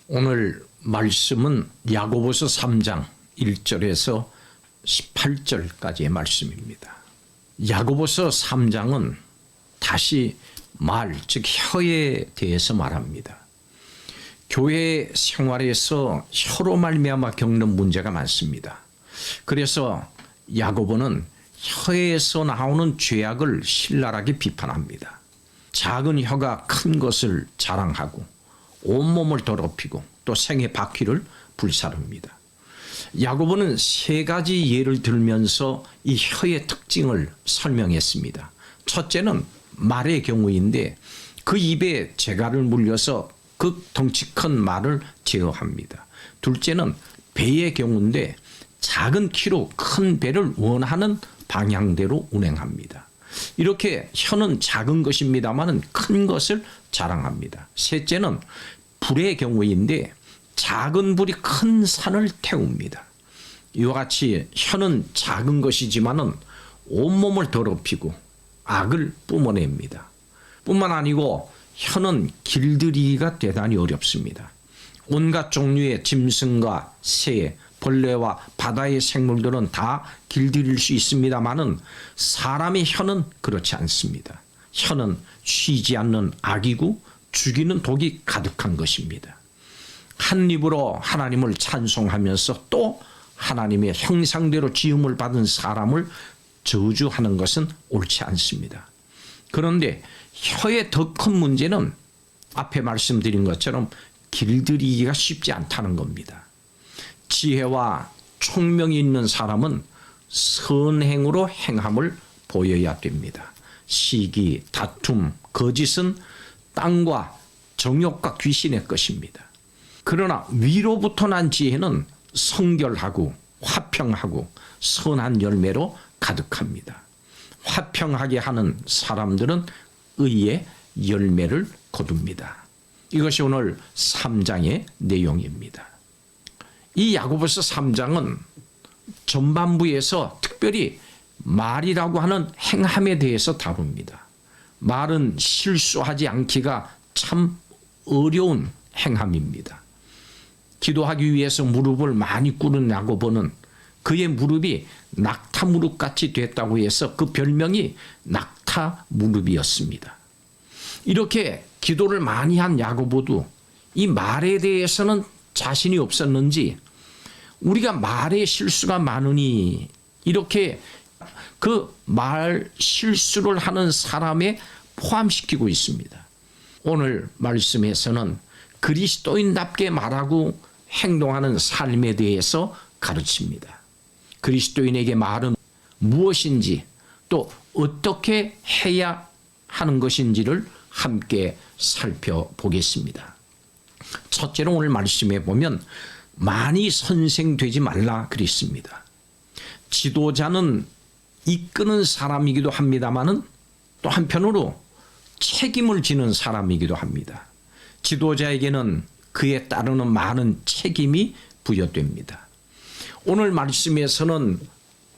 오늘 말씀은 야고보서 3장 1절에서 18절까지의 말씀입니다. 야고보서 3장은 다시 말, 즉 혀에 대해서 말합니다. 교회 생활에서 혀로 말미암아 겪는 문제가 많습니다. 그래서 야고보는 혀에서 나오는 죄악을 신랄하게 비판합니다. 작은 혀가 큰 것을 자랑하고 온몸을 더럽히고 또 생의 바퀴를 불사릅니다. 야고보는 세 가지 예를 들면서 이 혀의 특징을 설명했습니다. 첫째는 말의 경우인데 그 입에 재갈을 물려서 그 덩치 큰 말을 제어합니다. 둘째는 배의 경우인데 작은 키로 큰 배를 원하는 방향대로 운행합니다. 이렇게 혀는 작은 것입니다만 큰 것을 자랑합니다. 셋째는 불의 경우인데 작은 불이 큰 산을 태웁니다. 이와 같이 혀는 작은 것이지만 온몸을 더럽히고 악을 뿜어냅니다. 뿐만 아니고 혀는 길들이기가 대단히 어렵습니다. 온갖 종류의 짐승과 새, 벌레와 바다의 생물들은 다 길들일 수 있습니다만 사람의 혀는 그렇지 않습니다. 혀는 쉬지 않는 악이고 죽이는 독이 가득한 것입니다. 한 입으로 하나님을 찬송하면서 또 하나님의 형상대로 지음을 받은 사람을 저주하는 것은 옳지 않습니다. 그런데 혀의 더 큰 문제는 앞에 말씀드린 것처럼 길들이기가 쉽지 않다는 겁니다. 지혜와 총명이 있는 사람은 선행으로 행함을 보여야 됩니다. 시기, 다툼, 거짓은 땅과 정욕과 귀신의 것입니다. 그러나 위로부터 난 지혜는 성결하고 화평하고 선한 열매로 가득합니다. 화평하게 하는 사람들은 의의 열매를 거둡니다. 이것이 오늘 3장의 내용입니다. 이 야고보서 3장은 전반부에서 특별히 말이라고 하는 행함에 대해서 다룹니다. 말은 실수하지 않기가 참 어려운 행함입니다. 기도하기 위해서 무릎을 많이 꿇은 야고보는 그의 무릎이 낙타 무릎같이 됐다고 해서 그 별명이 낙타 무릎이었습니다. 이렇게 기도를 많이 한 야고보도 이 말에 대해서는 자신이 없었는지 우리가 말에 실수가 많으니 이렇게 그 말 실수를 하는 사람에 포함시키고 있습니다. 오늘 말씀에서는 그리스도인답게 말하고 행동하는 삶에 대해서 가르칩니다. 그리스도인에게 말은 무엇인지 또 어떻게 해야 하는 것인지를 함께 살펴보겠습니다. 첫째로 오늘 말씀에 보면 많이 선생되지 말라 그랬습니다. 지도자는 이끄는 사람이기도 합니다마는 또 한편으로 책임을 지는 사람이기도 합니다. 지도자에게는 그에 따르는 많은 책임이 부여됩니다. 오늘 말씀에서는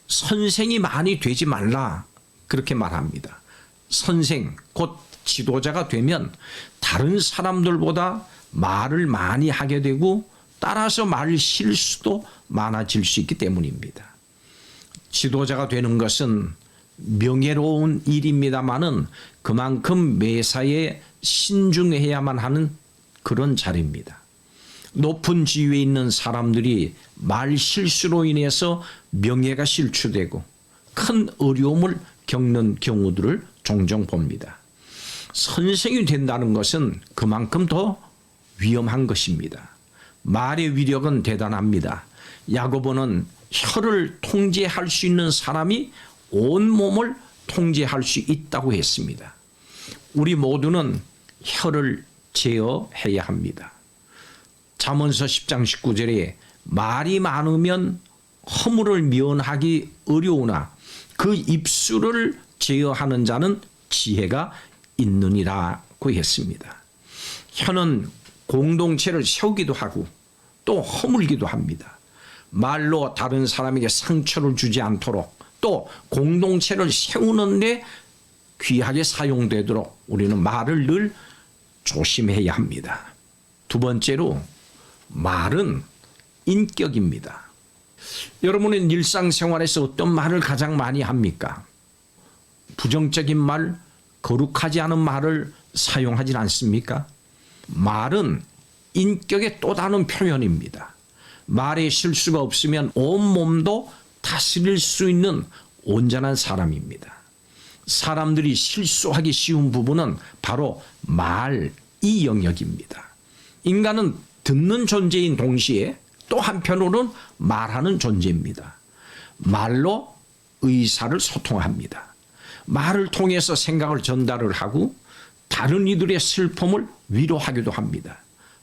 선생이 많이 되지 말라 그렇게 말합니다. 선생, 곧 지도자가 되면 다른 사람들보다 말을 많이 하게 되고 따라서 말 실수도 많아질 수 있기 때문입니다. 지도자가 되는 것은 명예로운 일입니다마는 그만큼 매사에 신중해야만 하는 그런 자리입니다. 높은 지위에 있는 사람들이 말 실수로 인해서 명예가 실추되고 큰 어려움을 겪는 경우들을 종종 봅니다. 선생이 된다는 것은 그만큼 더 위험한 것입니다. 말의 위력은 대단합니다. 야고보는 혀를 통제할 수 있는 사람이 온몸을 통제할 수 있다고 했습니다. 우리 모두는 혀를 제어해야 합니다. 잠언서 10장 19절에 말이 많으면 허물을 면하기 어려우나 그 입술을 제어하는 자는 지혜가 있느니라고 했습니다. 혀는 공동체를 세우기도 하고 또 허물기도 합니다. 말로 다른 사람에게 상처를 주지 않도록 또 공동체를 세우는데 귀하게 사용되도록 우리는 말을 늘 조심해야 합니다. 두 번째로 말은 인격입니다. 여러분은 일상생활에서 어떤 말을 가장 많이 합니까? 부정적인 말, 거룩하지 않은 말을 사용하지 않습니까? 말은 인격의 또 다른 표현입니다. 말에 실수가 없으면 온몸도 다스릴 수 있는 온전한 사람입니다. 사람들이 실수하기 쉬운 부분은 바로 말 이 영역입니다. 인간은 듣는 존재인 동시에 또 한편으로는 말하는 존재입니다. 말로 의사를 소통합니다. 말을 통해서 생각을 전달을 하고 다른 이들의 슬픔을 위로하기도 합니다.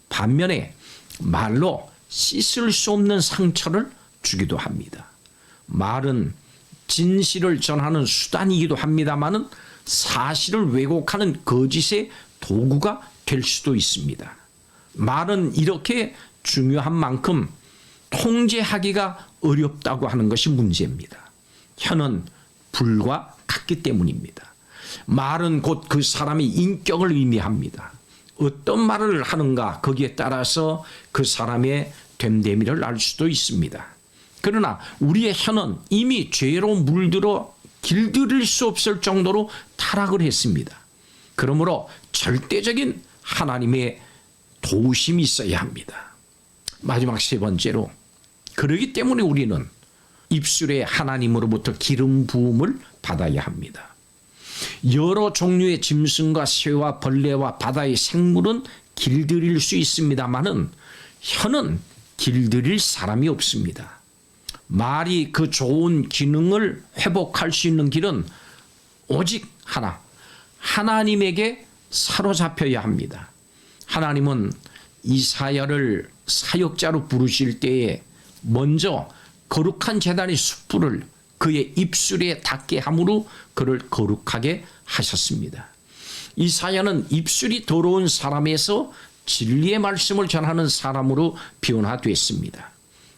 반면에 말로 씻을 수 없는 상처를 주기도 합니다. 말은 진실을 전하는 수단이기도 합니다마는 사실을 왜곡하는 거짓의 도구가 될 수도 있습니다. 말은 이렇게 중요한 만큼 통제하기가 어렵다고 하는 것이 문제입니다. 혀는 불과 같기 때문입니다. 말은 곧 그 사람의 인격을 의미합니다. 어떤 말을 하는가 거기에 따라서 그 사람의 됨됨이를 알 수도 있습니다. 그러나 우리의 혀는 이미 죄로 물들어 길들일 수 없을 정도로 타락을 했습니다. 그러므로 절대적인 하나님의 도우심이 있어야 합니다. 마지막 세 번째로, 그러기 때문에 우리는 입술에 하나님으로부터 기름 부음을 받아야 합니다. 여러 종류의 짐승과 새와 벌레와 바다의 생물은 길들일 수 있습니다마는 혀는 길들일 사람이 없습니다. 말이 그 좋은 기능을 회복할 수 있는 길은 오직 하나, 하나님에게 사로잡혀야 합니다. 하나님은 이사야를 사역자로 부르실 때에 먼저 거룩한 제단의 숯불을 그의 입술에 닿게 함으로 그를 거룩하게 하셨습니다. 이사야는 입술이 더러운 사람에서 진리의 말씀을 전하는 사람으로 변화됐습니다.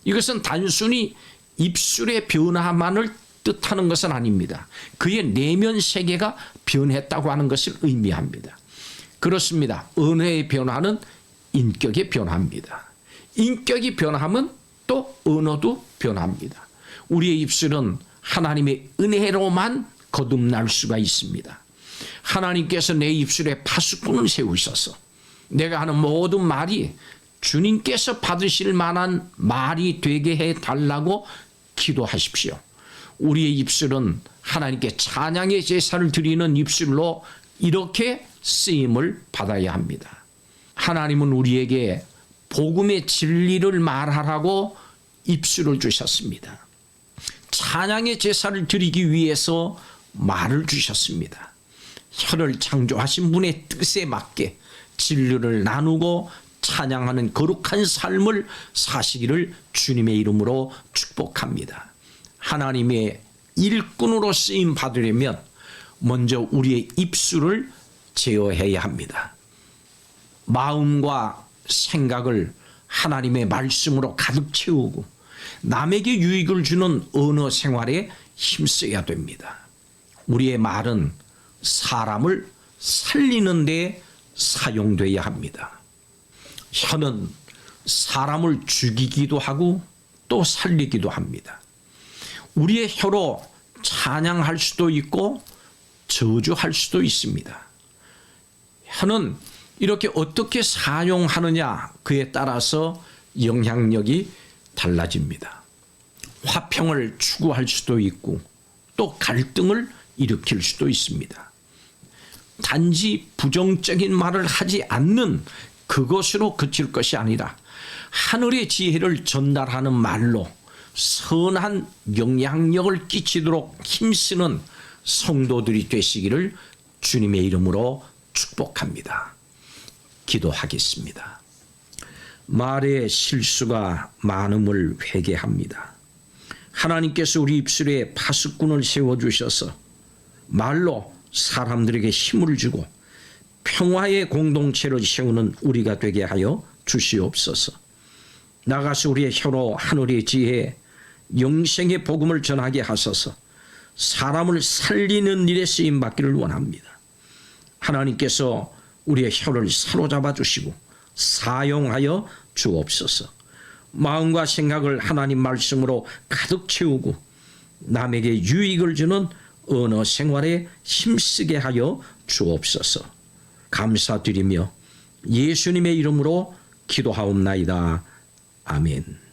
이것은 단순히 입술의 변화만을 뜻하는 것은 아닙니다. 그의 내면 세계가 변했다고 하는 것을 의미합니다. 그렇습니다. 언어의 변화는 인격의 변화입니다. 인격이 변하면 또 언어도 변합니다. 우리의 입술은 하나님의 은혜로만 거듭날 수가 있습니다. 하나님께서 내 입술에 파수꾼을 세우셔서 내가 하는 모든 말이 주님께서 받으실 만한 말이 되게 해달라고 기도하십시오. 우리의 입술은 하나님께 찬양의 제사를 드리는 입술로 이렇게 쓰임을 받아야 합니다. 하나님은 우리에게 복음의 진리를 말하라고 입술을 주셨습니다. 찬양의 제사를 드리기 위해서 말을 주셨습니다. 혀를 창조하신 분의 뜻에 맞게 진리를 나누고 찬양하는 거룩한 삶을 사시기를 주님의 이름으로 축복합니다. 하나님의 일꾼으로 쓰임 받으려면 먼저 우리의 입술을 제어해야 합니다. 마음과 생각을 하나님의 말씀으로 가득 채우고 남에게 유익을 주는 언어 생활에 힘써야 됩니다. 우리의 말은 사람을 살리는 데 사용돼야 합니다. 혀는 사람을 죽이기도 하고 또 살리기도 합니다. 우리의 혀로 찬양할 수도 있고 저주할 수도 있습니다. 혀는 이렇게 어떻게 사용하느냐 그에 따라서 영향력이 달라집니다. 화평을 추구할 수도 있고 또 갈등을 일으킬 수도 있습니다. 단지 부정적인 말을 하지 않는 그것으로 그칠 것이 아니라 하늘의 지혜를 전달하는 말로 선한 영향력을 끼치도록 힘쓰는 성도들이 되시기를 주님의 이름으로 축복합니다. 기도하겠습니다. 말의 실수가 많음을 회개합니다. 하나님께서 우리 입술에 파수꾼을 세워주셔서 말로 사람들에게 힘을 주고 평화의 공동체를 세우는 우리가 되게 하여 주시옵소서. 나가서 우리의 혀로 하늘의 지혜, 영생의 복음을 전하게 하소서. 사람을 살리는 일에 쓰임받기를 원합니다. 하나님께서 우리의 혀를 사로잡아 주시고 사용하여 주옵소서. 마음과 생각을 하나님 말씀으로 가득 채우고 남에게 유익을 주는 언어 생활에 힘쓰게 하여 주옵소서. 감사드리며 예수님의 이름으로 기도하옵나이다. 아멘.